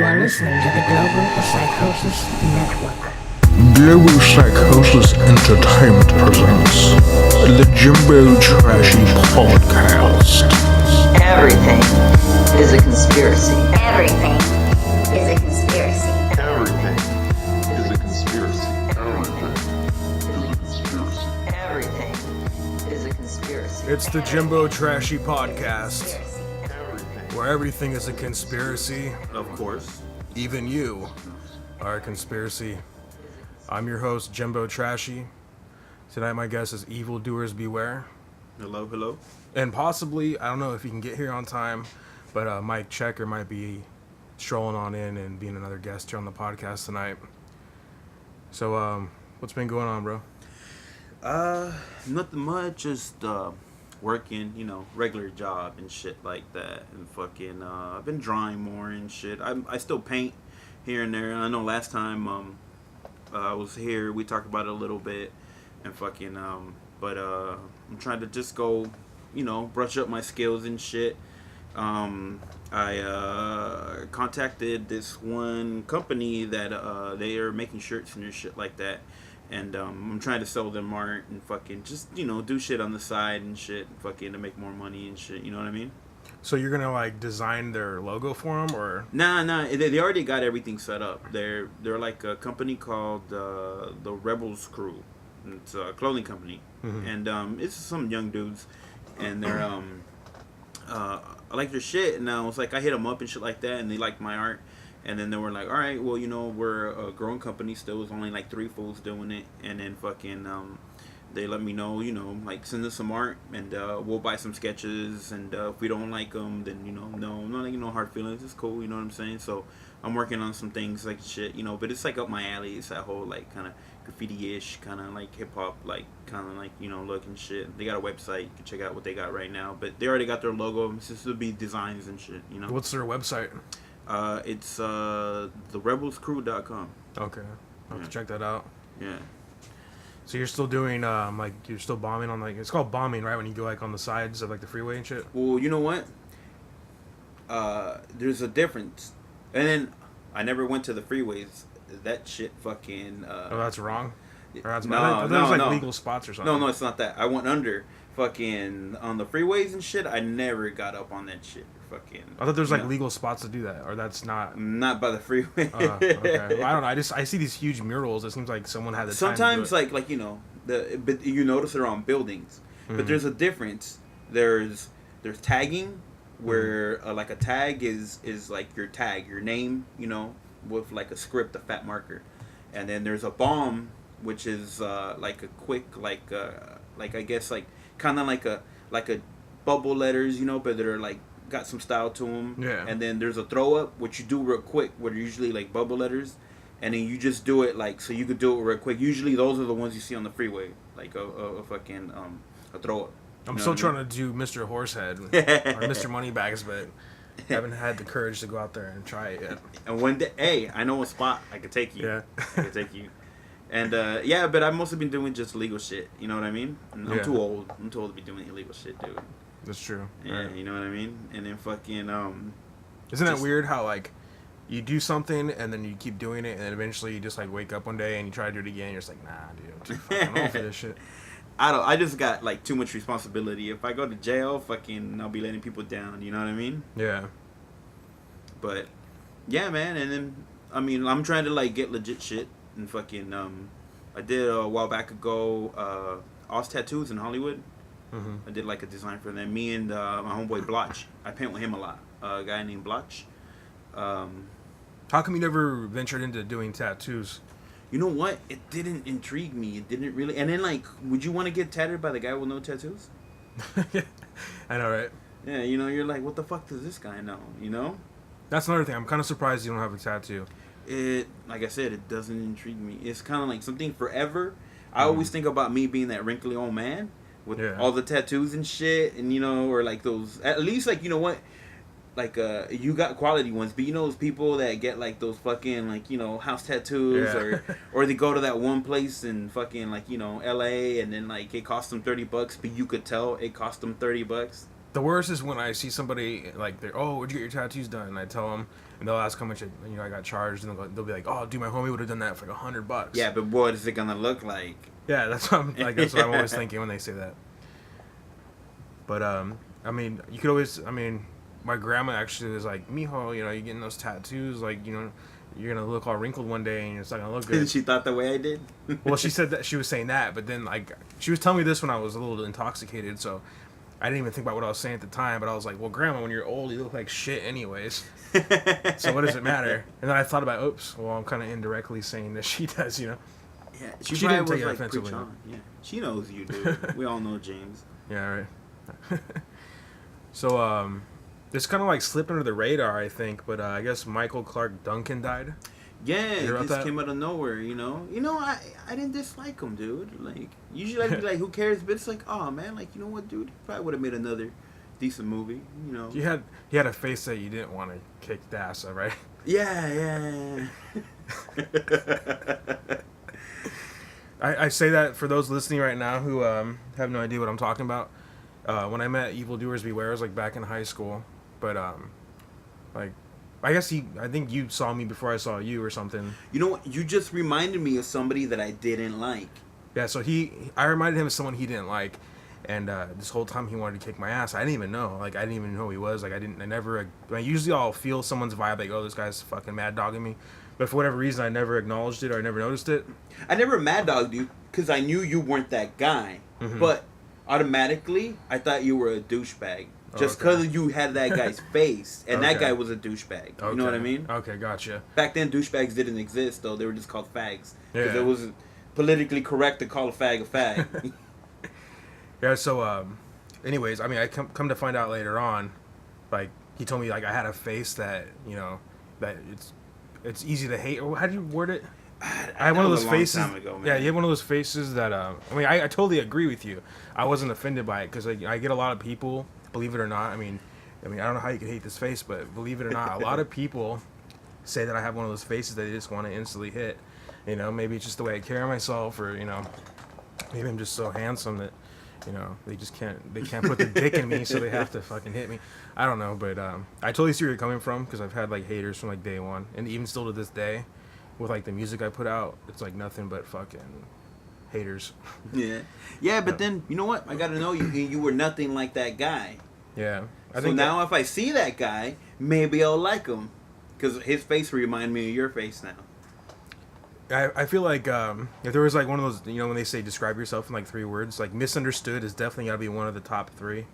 You are listening to the Global Psychosis Network. Global Psychosis Entertainment presents the Jimbo Trashy Podcast. Everything is a conspiracy. Everything is a conspiracy. Everything is a conspiracy. Everything is a conspiracy. It's the Jimbo Trashy Podcast, Everything. where everything is a conspiracy. Of course. Even you are a conspiracy. I'm your host, Jimbo Trashy. Tonight, my guest is Evil Doers Beware. Hello, hello. And possibly, I don't know if he can get here on time, but Mike Checker might be strolling on in and being another guest here on the podcast tonight. So, what's been going on, bro? Nothing much. Just working, regular job and shit like that. And fucking, I've been drawing more and shit. I still paint here and there. I know last time I was here, we talked about it a little bit. And fucking, but I'm trying to just go, brush up my skills and shit. I contacted this one company that they are making shirts and shit like that. And I'm trying to sell them art and fucking just, do shit on the side and shit, fucking to make more money and shit, you know what I mean? So you're gonna like design their logo for them, or? Nah, they already got everything set up. They're like a company called the Rebels Crew. It's a clothing company. Mm-hmm. And it's some young dudes. And they're, I like their shit. And I was like, I hit them up and shit like that, and they liked my art. And then they were like, all right, well, we're a growing company still. There's only like 3 fools doing it. And then fucking, they let me know, like send us some art and we'll buy some sketches. And if we don't like them, then, no, not like, hard feelings. It's cool, you know what I'm saying? So I'm working on some things like shit, but it's like up my alley. It's that whole like kind of graffiti-ish, kind of like hip-hop, like kind of like, look and shit. They got a website. You can check out what they got right now. But they already got their logo. It's just to be designs and shit, What's their website? It's therebelscrew.com. Okay, I'll have to check that out. Yeah. So you're still doing you're still bombing on it's called bombing, right? When you go like on the sides of like the freeway and shit. Well, you know what? There's a difference. And then I never went to the freeways. That shit fucking. Oh, that's wrong. Or that's no, there's like no. legal spots or something. No, it's not that. I went under fucking on the freeways and shit. I never got up on that shit. Fucking. I thought there's like legal spots to do that, or that's not. Not by the freeway. Okay. Well, I don't know. I see these huge murals. It seems like someone had the Sometimes time to do it. But you notice they're on buildings. Mm-hmm. But there's a difference. There's tagging where like a tag is like your tag, your name, with like a script, a fat marker, and then there's a bomb, which is like a quick like I guess like kind of like a bubble letters, but that are like got some style to them. Yeah. And then there's a throw up, which you do real quick, where they're usually like bubble letters, and then you just do it like so you could do it real quick. Usually those are the ones you see on the freeway, like a fucking a throw up. I'm still trying to do Mr. Horsehead or Mr. Moneybags, but haven't had the courage to go out there and try it yet. And one day, hey, I know a spot I could take you. Yeah. I could take you. And yeah, but I've mostly been doing just legal shit. You know what I mean? I'm too old. I'm too old to be doing illegal shit, dude. That's true. Yeah, right. you know what I mean? And then fucking Isn't that weird how like you do something and then you keep doing it and then eventually you just like wake up one day and you try to do it again and you're just like, nah, dude, I'm too fucking old for this shit. I just got like too much responsibility. If I go to jail, fucking I'll be letting people down, you know what I mean? Yeah. But yeah, man, and then I'm trying to like get legit shit and fucking I did a while back ago Oz Tattoos in Hollywood. Mm-hmm. I did like a design for them. Me and my homeboy Blotch. I paint with him a lot. A guy named Blotch. How come you never ventured into doing tattoos? You know what? It didn't intrigue me. It didn't really. And then like, would you want to get tattooed by the guy with no tattoos? I know, right? Yeah, you're like, what the fuck does this guy know? That's another thing. I'm kind of surprised you don't have a tattoo. It, like I said, it doesn't intrigue me. It's kind of like something forever. I always think about me being that wrinkly old man with all the tattoos and shit, and or like those. At least like like you got quality ones, but those people that get like those fucking like house tattoos or they go to that one place in fucking like LA and then like it costs them $30, but you could tell it cost them $30. The worst is when I see somebody like they're, oh, where'd you get your tattoos done? And I tell them, and they'll ask how much I got charged, and they'll be like, oh, dude, my homie would have done that for like $100. Yeah, but what is it gonna look like? Yeah, that's what that's what I'm always thinking when they say that. But I mean, you could always, I mean, my grandma actually was like, mijo, you know, you getting those tattoos, like, you know, you're gonna look all wrinkled one day and it's not gonna look good. And she thought the way I did. Well, she said that she was saying that, but then like she was telling me this when I was a little intoxicated, so I didn't even think about what I was saying at the time. But I was like, well, grandma, when you're old, you look like shit anyways. So what does it matter? And then I thought about, oops, well, I'm kind of indirectly saying that she does, you know. Yeah, She probably didn't take was it like offensively. preach on. Yeah, she knows you, dude. We all know James. Yeah, right. So this kind of like slipped under the radar, I think. But I guess Michael Clark Duncan died. Yeah, You heard about it just that? came out of nowhere, you know. I didn't dislike him, dude. Like, usually I'd be like, who cares? But it's like, oh man, like, you know what, dude? He probably would have made another decent movie, you know. You had a face that you didn't want to kick the ass of, right? Yeah. I say that for those listening right now who have no idea what I'm talking about. When I met Evil Doers Beware, it was like back in high school, but like I think you saw me before I saw you or something. You know what? You just reminded me of somebody that I didn't like. Yeah, so I reminded him of someone he didn't like, and this whole time he wanted to kick my ass. I didn't even know, like I didn't even know who he was. Like usually I'll feel someone's vibe, like, oh, this guy's fucking mad dogging me, but for whatever reason I never acknowledged it or I never noticed it. I never mad dogged you because I knew you weren't that guy, but automatically I thought you were a douchebag. Just because you had that guy's face, and that guy was a douchebag. You know what I mean? Okay, gotcha. Back then, douchebags didn't exist, though. They were just called fags. Because Yeah. it was politically correct to call a fag a fag. Yeah, so, anyways, I mean, I come to find out later on, like, he told me, like, I had a face that, you know, that it's easy to hate. Or how do you word it? I had one of those faces. Yeah, you had one of those faces that, I mean, I totally agree with you. I wasn't offended by it, because I get a lot of people, believe it or not, I mean, I don't know how you could hate this face, but believe it or not, a lot of people say that I have one of those faces that they just want to instantly hit. You know, maybe it's just the way I carry myself, or, you know, maybe I'm just so handsome that, you know, they can't put the dick in me, so they have to fucking hit me. I don't know, but I totally see where you're coming from, because I've had, like, haters from, like, day one, and even still to this day, with, like, the music I put out, it's, like, nothing but fucking haters. Yeah, but then, you know what? I gotta know you were nothing like that guy. Yeah. So now if I see that guy, maybe I'll like him. Because his face reminds me of your face now. I feel like if there was, like, one of those, you know, when they say describe yourself in, like, 3 words, like, misunderstood is definitely got to be one of the top 3.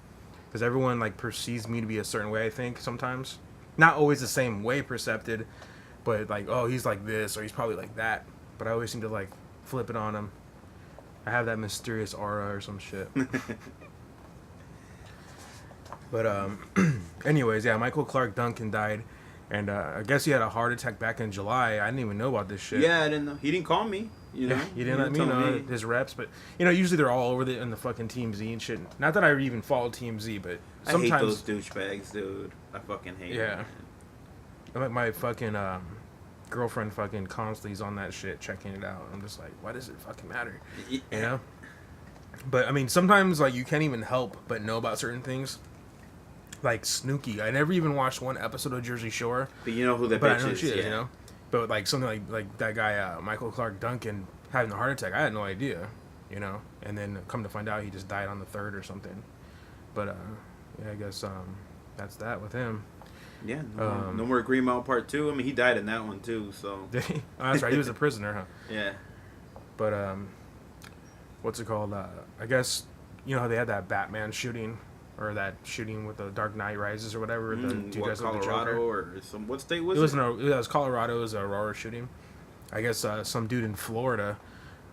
Because everyone, like, perceives me to be a certain way, I think, sometimes. Not always the same way percepted, but, like, oh, he's like this, or he's probably like that. But I always seem to, like, flip it on him. I have that mysterious aura or some shit. But, anyways, yeah, Michael Clark Duncan died. And I guess he had a heart attack back in July. I didn't even know about this shit. Yeah, I didn't know. He didn't call me. You know, Yeah, he didn't let me know his reps. But, you know, usually they're all over in the fucking Team Z and shit. Not that I even follow Team Z, but sometimes... I hate those douchebags, dude. I fucking hate them. Yeah. Like, my fucking girlfriend fucking constantly is on that shit, checking it out. I'm just like, why does it fucking matter? You know? But, I mean, sometimes, like, you can't even help but know about certain things. Like Snooki. I never even watched one episode of Jersey Shore. But you know who the But I bitch know who is, she is, yeah. you know? But, like, something like that guy, Michael Clark Duncan, having a heart attack, I had no idea, you know? And then come to find out he just died on the 3rd or something. But, yeah, I guess that's that with him. Yeah, no more Green Mile Part 2. I mean, he died in that one, too, so... Did he? Oh, that's right. He was a prisoner, huh? Yeah. But, what's it called? I guess, you know how they had that Batman shooting? Or that shooting with the Dark Knight Rises or whatever. The two guys with the Colorado Joker. or some... What state was It it? was Colorado. It was a Aurora shooting. I guess some dude in Florida.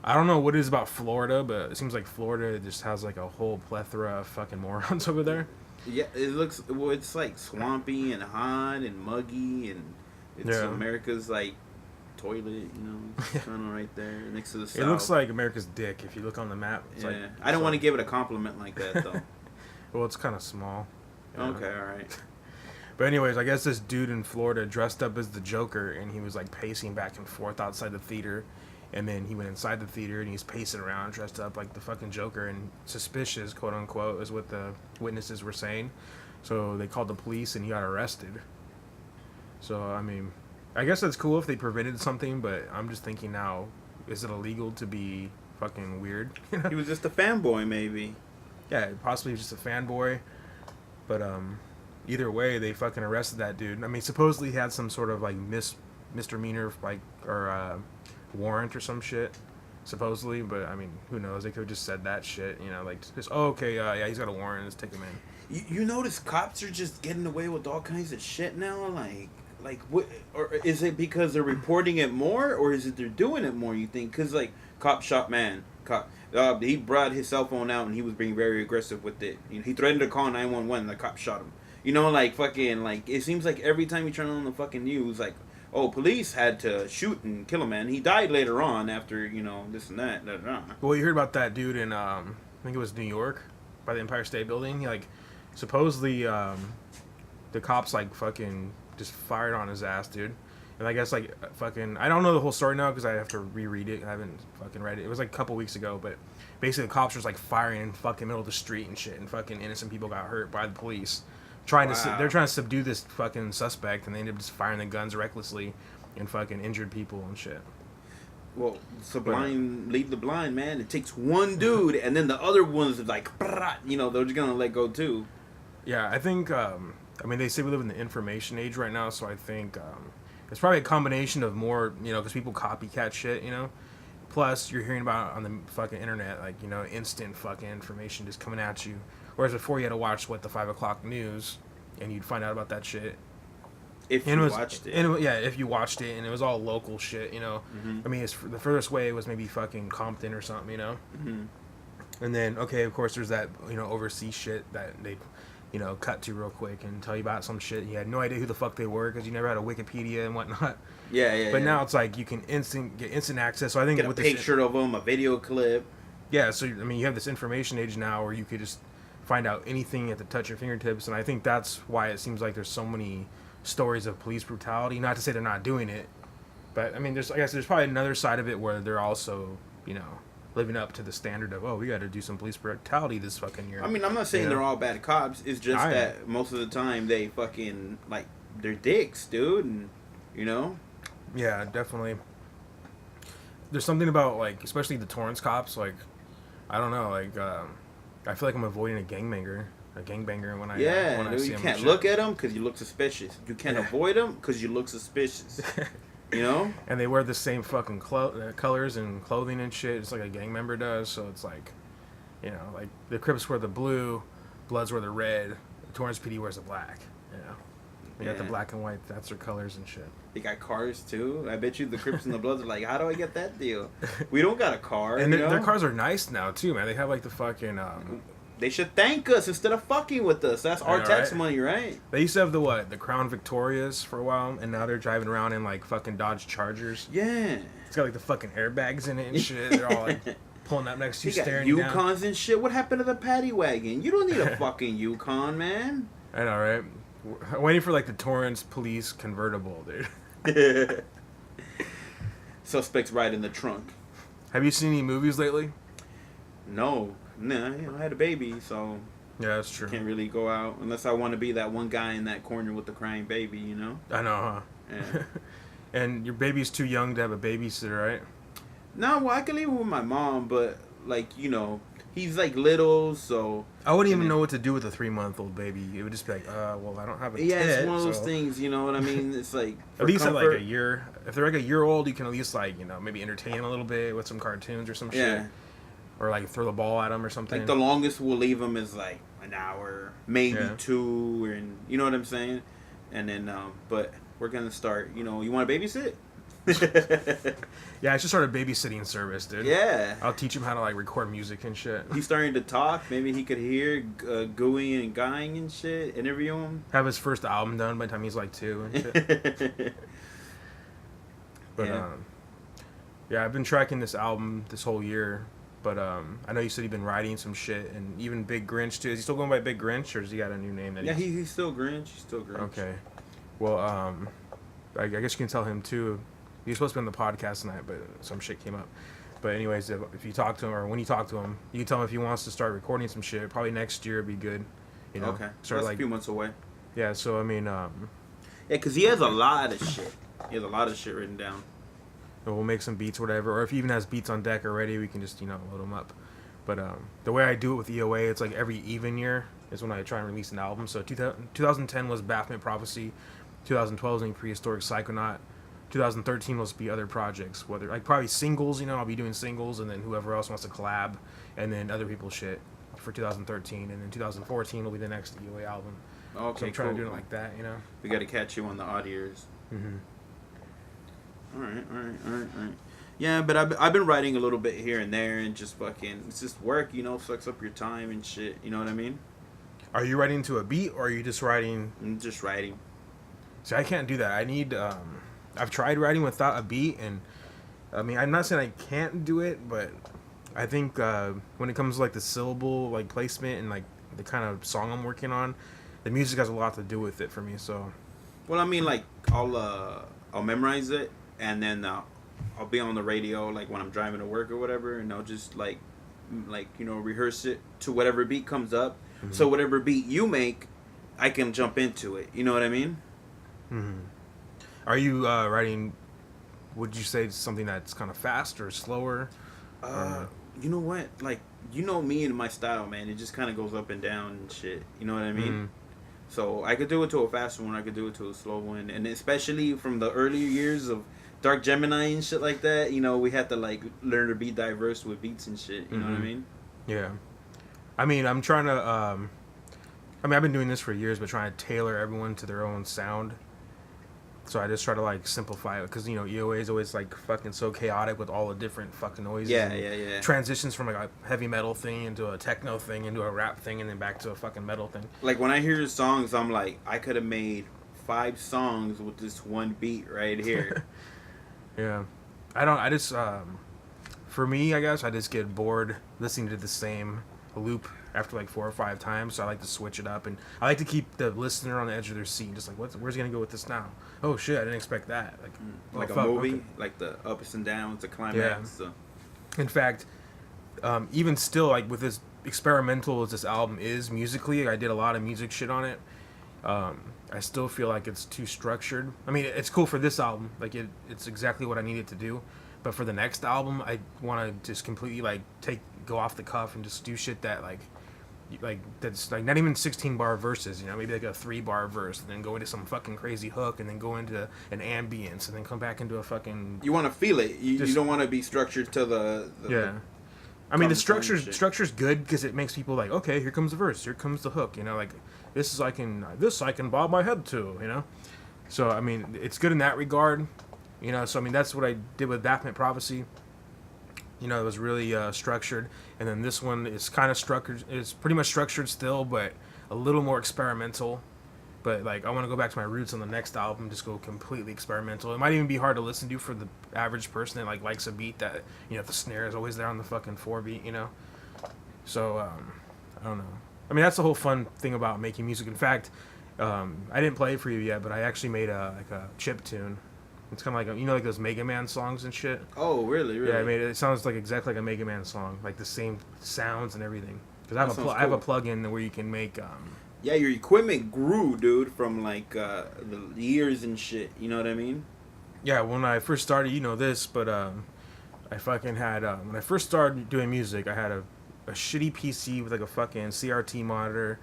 I don't know what it is about Florida, but it seems like Florida just has like a whole plethora of fucking morons over there. Yeah, it looks... Well, it's like swampy and hot and muggy and... It's America's, like, toilet, you know? It's kind of right there next to the south. It looks like America's dick if you look on the map. It's like, I don't want to give it a compliment like that, though. Well, it's kind of small. You know? Okay, alright. But anyways, I guess this dude in Florida dressed up as the Joker, and he was like pacing back and forth outside the theater, And then he went inside the theater and he's pacing around dressed up like the fucking Joker and suspicious, quote unquote, is what the witnesses were saying. So they called the police and he got arrested. So, I mean, I guess that's cool if they prevented something, but I'm just thinking now, is it illegal to be fucking weird? He was just a fanboy, maybe. Yeah, possibly he was just a fanboy. But either way, they fucking arrested that dude. I mean, supposedly he had some sort of like misdemeanor, like, or warrant or some shit, supposedly. But I mean, who knows? They could have just said that shit, you know, like just, oh, okay, yeah, he's got a warrant. Let's take him in. You notice cops are just getting away with all kinds of shit now, like what? Or is it because they're reporting it more, or is it they're doing it more? You think? Because like cop shot man, he brought his cell phone out and he was being very aggressive with it. You know, he threatened to call 911. The cop shot him. You know, like fucking like it seems like every time you turn on the fucking news, like, oh, police had to shoot and kill a man. He died later on after, you know, this and that. Well, you heard about that dude in, I think it was New York, by the Empire State Building. He, like, supposedly, the cops, like, fucking just fired on his ass, dude. And I guess, like, fucking, I don't know the whole story now because I have to reread it. I haven't fucking read it. It was, like, a couple weeks ago, but basically the cops were just, like, firing in fucking middle of the street and shit, and fucking innocent people got hurt by the police. They're trying to subdue this fucking suspect, and they end up just firing the guns recklessly and fucking injured people and shit. Well, Sublime lead the blind, man. It takes one dude, and then the other ones are like, you know, they're just gonna let go too. Yeah, I think. I mean, they say we live in the information age right now, so I think it's probably a combination of more, you know, because people copycat shit, you know. Plus, you're hearing about it on the fucking internet, like, you know, instant fucking information just coming at you. Whereas before you had to watch, the 5 o'clock news, and you'd find out about that shit. If you watched it. Yeah, if you watched it, and it was all local shit, you know. Mm-hmm. I mean, the furthest way was maybe fucking Compton or something, you know. Mm-hmm. And then, okay, of course, there's that, you know, overseas shit that they, you know, cut to real quick and tell you about some shit. You had no idea who the fuck they were because you never had a Wikipedia and whatnot. Yeah. But now it's like you can get instant access. So I think get a picture of them, a video clip. Yeah, so I mean, you have this information age now where you could just find out anything at the touch of your fingertips, and I think that's why it seems like there's so many stories of police brutality. Not to say they're not doing it, but I mean, I guess there's probably another side of it where they're also, you know, living up to the standard of, oh, we got to do some police brutality this fucking year. I mean, I'm not saying they're all bad cops. It's just that most of the time they fucking, like, they're dicks, dude, and, you know? Yeah, definitely. There's something about, like, especially the Torrance cops, like, I don't know, like, I feel like I'm avoiding a gangbanger when I dude, see you him. Can't look at them because you look suspicious. You can't avoid them because you look suspicious. You know? And they wear the same fucking colors and clothing and shit, just like a gang member does. So it's like, you know, like the Crips wear the blue, Bloods wear the red, the Torrance PD wears the black. You know, they got the black and white. That's their colors and shit. They got cars too. I bet you the Crips and the Bloods are like, how do I get that deal? We don't got a car. And their cars are nice now too, man. They have like the fucking. They should thank us instead of fucking with us. That's our tax money, right? They used to have the Crown Victorias for a while, and now they're driving around in like fucking Dodge Chargers. Yeah. It's got like the fucking airbags in it and shit. Th're all like pulling up next to you, staring down. Yukons and shit. What happened to the paddy wagon? You don't need a fucking Yukon, man. I know, right? I'm waiting for like the Torrance police convertible, dude. Suspects right in the trunk. Have you seen any movies lately? No. Nah, you know, I had a baby, so yeah, that's true. Can't really go out unless I want to be that one guy in that corner with the crying baby, you know? I know, huh? Yeah. And your baby's too young to have a babysitter, right? No, well, I can leave him with my mom, but, like, you know, he's, like, little, so... I wouldn't even know what to do with a 3-month-old baby. It would just be like, well, I don't have a tit, it's one of those things, you know what I mean? It's like... At least at, like, a year. If they're, like, a year old, you can at least, like, you know, maybe entertain them a little bit with some cartoons or some shit. Or, like, throw the ball at them or something. Like, the longest we'll leave them is, like, an hour, maybe 2, and you know what I'm saying? And then, but we're going to start, you know, you want to babysit? Yeah, I should start a babysitting service, dude. Yeah. I'll teach him how to, like, record music and shit. He's starting to talk. Maybe he could hear gooing and guying and shit. Interview him. Have his first album done by the time he's, like, 2 and shit. But, yeah, I've been tracking this album this whole year. But I know you said you've been writing some shit, and even Big Grinch too. Is he still going by Big Grinch, or has he got a new name? That he's still Grinch. He's still Grinch. Okay. Well, I guess you can tell him too. He was supposed to be on the podcast tonight, but some shit came up. But anyways, if you talk to him, or when you talk to him, you can tell him if he wants to start recording some shit. Probably next year would be good. You know, Okay. So start that's a few months away. Yeah. So I mean, Yeah, because he has a lot of shit. He has a lot of shit written down. we'll make some beats, or whatever. Or if he even has beats on deck already, we can just load them up. But the way I do it with EOA, it's like every even year is when I try and release an album. So 2010 was Baphomet Prophecy, 2012 was Prehistoric Psychonaut, 2013 will be other projects, whether like probably singles. I'll be doing singles, and then whoever else wants to collab, and then other people's shit for 2013, and then 2014 will be the next EOA album. Okay, so I'm trying cool. to do it like that, We got to catch you on the odd years. Mm-hmm. All right. Yeah, but I've been writing a little bit here and there, and just fucking, it's just work, sucks up your time and shit. You know what I mean? Are you writing to a beat, or are you just writing? I'm just writing. See, I can't do that. I need. I've tried writing without a beat, and I mean, I'm not saying I can't do it, but I think when it comes to like the syllable like placement and like the kind of song I'm working on, the music has a lot to do with it for me. So, Well, I mean, like I'll memorize it, and then I'll be on the radio like when I'm driving to work or whatever, and I'll just like rehearse it to whatever beat comes up. Mm-hmm. So whatever beat you make, I can jump into it. You know what I mean? mm-hmm. Are you writing? Would you say something that's kind of fast or slower? You know what? Like, me and my style, man. It just kind of goes up and down and shit. You know what I mean? Mm-hmm. So I could do it to a fast one. I could do it to a slow one. And especially from the earlier years of Dark Gemini and shit like that, we had to like learn to be diverse with beats and shit. You know what I mean? Yeah. I mean, I'm trying to. I've been doing this for years, but trying to tailor everyone to their own sound. So I just try to like simplify it, because EOA is always like fucking so chaotic with all the different fucking noises. Yeah. Transitions from like a heavy metal thing into a techno thing into a rap thing and then back to a fucking metal thing. Like when I hear songs, I'm like, I could have made 5 songs with this one beat right here. Yeah, for me, I guess I just get bored listening to the same loop after like 4 or 5 times, so I like to switch it up, and I like to keep the listener on the edge of their seat, just like, where's he gonna go with this now? Oh shit, I didn't expect that. Like oh, a fuck, movie, okay. like the ups and downs, the climax. Yeah. So. In fact, even still, like with as experimental as this album is musically, I did a lot of music shit on it. I still feel like it's too structured. I mean, it's cool for this album, like it's exactly what I needed to do. But for the next album, I want to just completely like go off the cuff and just do shit that like that's like not even 16-bar verses, maybe like a 3-bar verse, and then go into some fucking crazy hook, and then go into an ambience, and then come back into a fucking. You want to feel it. You don't want to be structured to the yeah. I mean, the shit. structure's good because it makes people like, okay, here comes the verse, here comes the hook, like this I can bob my head to, So I mean, it's good in that regard, So I mean, that's what I did with Baphomet Prophecy. It was really structured, and then this one is kind of structured. It's pretty much structured still, but a little more experimental. But like, I want to go back to my roots on the next album, just go completely experimental. It might even be hard to listen to for the average person that like likes a beat that the snare is always there on the fucking 4 beat, So I don't know. I mean, that's the whole fun thing about making music. In fact, I didn't play it for you yet, but I actually made a chip tune. It's kind of like like those Mega Man songs and shit. Oh, really? Yeah, I made it. It sounds like exactly like a Mega Man song, like the same sounds and everything. Because I have a plugin where you can make. Yeah, your equipment grew, dude, from like the years and shit. You know what I mean? Yeah, when I first started, this, but I fucking had when I first started doing music, I had a shitty PC with like a fucking CRT monitor,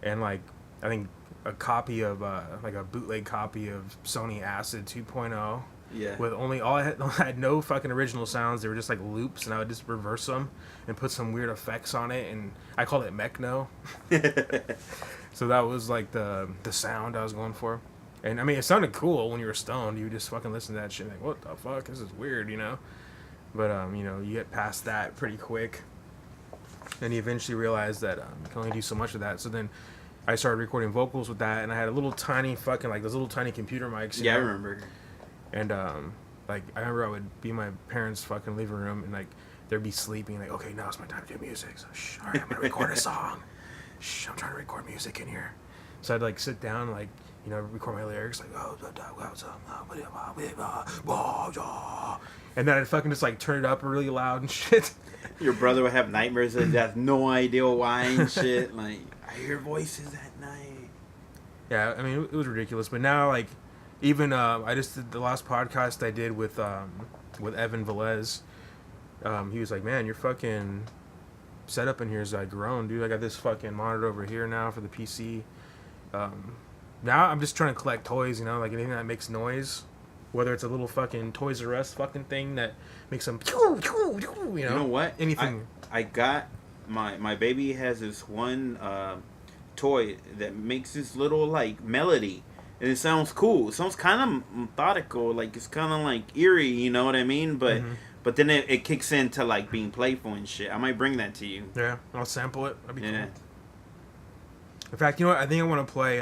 and like I think a copy of like a bootleg copy of Sony Acid 2.0. Yeah. With I had no fucking original sounds. They were just like loops, and I would just reverse them and put some weird effects on it, and I called it Mechno. So that was like the sound I was going for. And I mean, it sounded cool when you were stoned. You would just fucking listen to that shit like, what the fuck? This is weird, But you get past that pretty quick. And you eventually realize that you can only do so much of that. So then I started recording vocals with that, and I had a little tiny fucking like those little tiny computer mics. Yeah, I remember. And like I remember I would be in my parents' fucking living room, and like they'd be sleeping, like, okay, now it's my time to do music. So all right, I'm gonna record a song. I'm trying to record music in here. So I'd like sit down, like you know, record my lyrics like, and then I'd fucking just like turn it up really loud and shit. Your brother would have nightmares and he has no idea why and shit. Like, I hear voices at night. Yeah, I mean, it was ridiculous. But now, like, even I just did the last podcast I did with Evan Velez. He was like, man, your fucking setup in here is like grown, dude. I got this fucking monitor over here now for the PC. Now I'm just trying to collect toys, you know, like anything that makes noise. Whether it's a little fucking Toys R Us fucking thing that makes them, you know. You know what? Anything. I got my baby has this one toy that makes this little like melody, and it sounds cool. It sounds kind of methodical, like it's kind of like eerie, you know what I mean? But but then it kicks into like being playful and shit. I might bring that to you. Yeah, I'll sample it. That'd be Yeah. cool. In fact, you know what? I think I want to play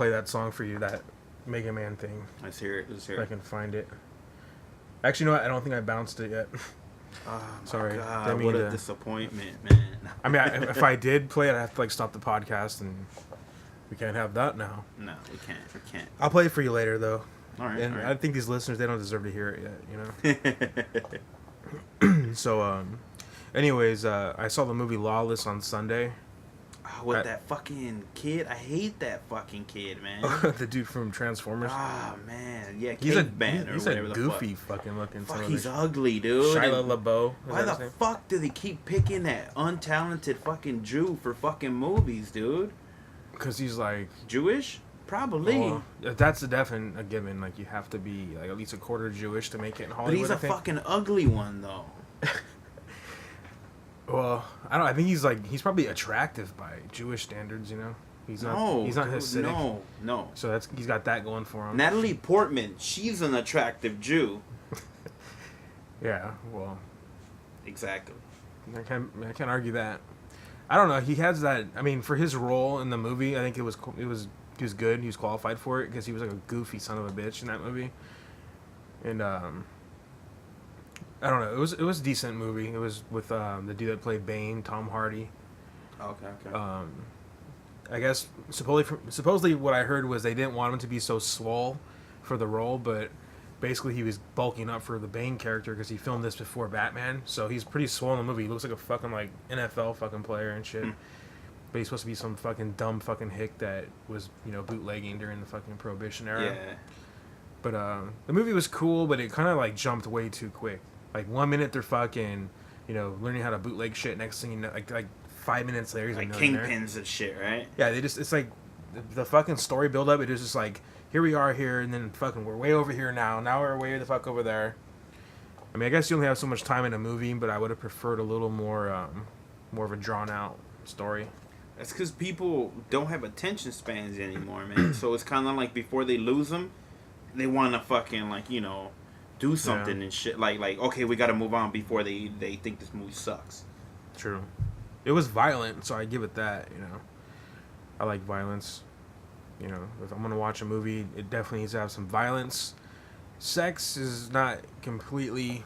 that song for you, that Mega Man thing. Let's hear it. Let's hear If I it. can find it. Actually, you know what? I don't think I bounced it yet. Oh, Sorry. God, Didn't mean what a to- disappointment, man. I mean, if I did play it, I'd have to like stop the podcast, and we can't have that now. No, we can't. We can't. I'll play it for you later, though. All right. And all I right. think these listeners, they don't deserve to hear it yet, you know? So, anyways, I saw the movie Lawless on Sunday. With that fucking kid, I hate that fucking kid, man. The dude from Transformers. Ah, man, yeah, He's a Caveman or he's whatever a the goofy fucking looking. fuck. son Fuck, of a he's bitch. ugly, dude. Shia And LaBeouf. why the fuck do they keep picking that untalented fucking Jew for fucking movies, dude? Because he's like, Jewish? Probably. well, that's a given. Like, you have to be like at least a quarter Jewish to make it in but Hollywood. he's a I think. fucking ugly one, though. Well, I don't. I think he's probably attractive by Jewish standards. You know, he's not. No, he's not dude, Hasidic. No. So he's got that going for him. Natalie Portman, she's an attractive Jew. Yeah. Well, Exactly. I can't argue that. I don't know. He has that. I mean, for his role in the movie, I think he was good. He was qualified for it because he was like a goofy son of a bitch in that movie. And I don't know. It was a decent movie. It was with the dude that played Bane, Tom Hardy. Okay. I guess supposedly what I heard was they didn't want him to be so swole for the role, but basically he was bulking up for the Bane character because he filmed this before Batman, so he's pretty swole in the movie. He looks like a fucking like NFL fucking player and shit. But he's supposed to be some fucking dumb fucking hick that was, you know, bootlegging during the fucking Prohibition era. Yeah. But the movie was cool, but it kind of like jumped way too quick. Like 1 minute they're fucking, you know, learning how to bootleg shit. Next thing you know, like 5 minutes later he's Like a millionaire. kingpins and shit, right? Yeah, it's like the fucking story build up. It is just like, here we are here, and then fucking we're way over here now. Now we're way the fuck over there. I mean, I guess you only have so much time in a movie, but I would have preferred a little more of a drawn out story. That's because people don't have attention spans anymore, man. So it's kind of like before they lose them, they want to fucking, like, you know, do something and shit. Like okay, we got to move on before they think this movie sucks. True. It was violent, so I give it that, you know. I like violence. You know, if I'm going to watch a movie, it definitely needs to have some violence. Sex is not completely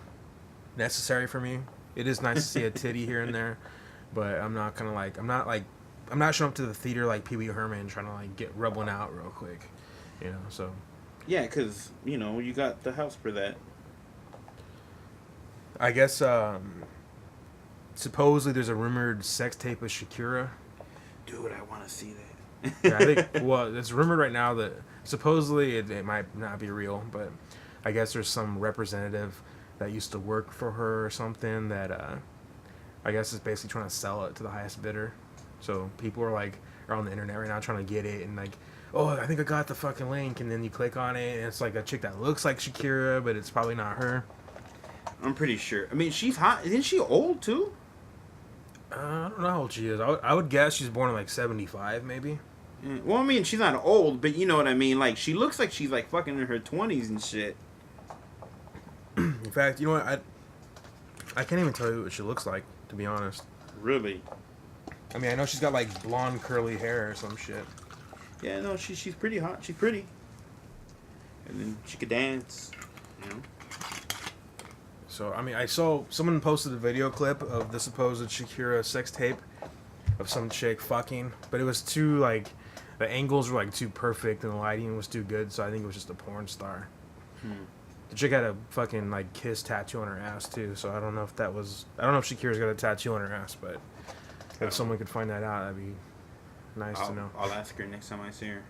necessary for me. It is nice to see a titty here and there, but I'm not going to like, I'm not showing up to the theater like Pee Wee Herman trying to like rub one out real quick, you know, so. Yeah, because, you know, you got the house for that. I guess, supposedly there's a rumored sex tape with Shakira. Dude, I want to see that. Yeah, I think, well, it's rumored right now that supposedly it might not be real, but I guess there's some representative that used to work for her or something that I guess is basically trying to sell it to the highest bidder. So people are on the internet right now trying to get it, and like, oh, I think I got the fucking link, and then you click on it, and it's like a chick that looks like Shakira, but it's probably not her. I'm pretty sure. I mean, she's hot. Isn't she old, too? I don't know how old she is. I would guess she's born in like 75, maybe. Yeah. Well, I mean, she's not old, but you know what I mean. Like, she looks like she's, like, fucking in her 20s and shit. In fact, you know what? I can't even tell you what she looks like, to be honest. Really? I mean, I know she's got like blonde curly hair or some shit. Yeah, no, she's pretty hot. She's pretty. And then she could dance, you know? So, I mean, I saw someone posted a video clip of the supposed Shakira sex tape of some chick fucking, but it was too, like, the angles were like too perfect and the lighting was too good, so I think it was just a porn star. The chick had a fucking like kiss tattoo on her ass too, so I don't know if that was. I don't know if Shakira's got a tattoo on her ass, but if someone could find that out, that'd be nice to know. I'll ask her next time I see her.